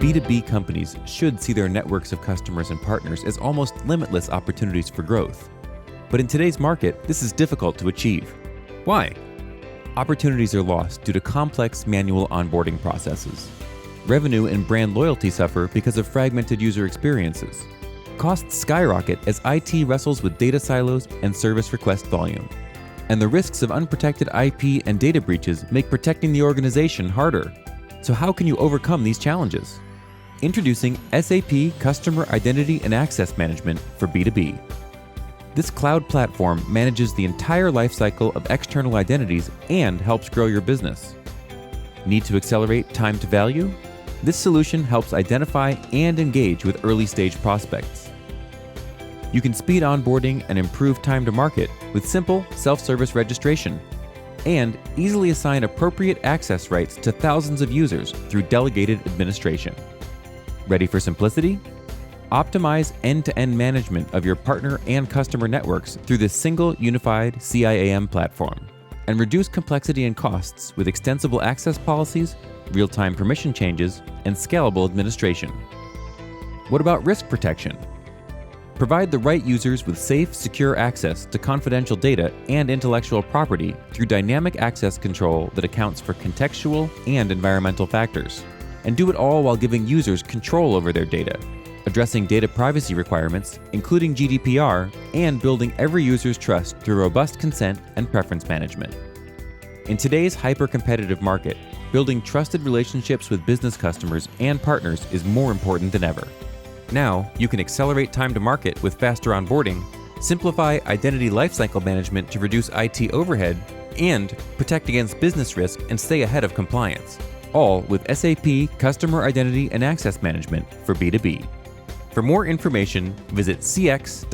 B2B companies should see their networks of customers and partners as almost limitless opportunities for growth. But in today's market, this is difficult to achieve. Why? Opportunities are lost due to complex manual onboarding processes. Revenue and brand loyalty suffer because of fragmented user experiences. Costs skyrocket as IT wrestles with data silos and service request volume. And the risks of unprotected IP and data breaches make protecting the organization harder. So how can you overcome these challenges? Introducing SAP Customer Identity and Access Management for B2B. This cloud platform manages the entire lifecycle of external identities and helps grow your business. Need to accelerate time to value? This solution helps identify and engage with early-stage prospects. You can speed onboarding and improve time to market with simple self-service registration, and easily assign appropriate access rights to thousands of users through delegated administration. Ready for simplicity? Optimize end-to-end management of your partner and customer networks through this single unified CIAM platform, and reduce complexity and costs with extensible access policies, real-time permission changes, and scalable administration. What about risk protection? Provide the right users with safe, secure access to confidential data and intellectual property through dynamic access control that accounts for contextual and environmental factors. And do it all while giving users control over their data, addressing data privacy requirements, including GDPR, and building every user's trust through robust consent and preference management. In today's hyper-competitive market, building trusted relationships with business customers and partners is more important than ever. Now, you can accelerate time to market with faster onboarding, simplify identity lifecycle management to reduce IT overhead, and protect against business risk and stay ahead of compliance, all with SAP Customer Identity and Access Management for B2B. For more information, visit cx.sap.com.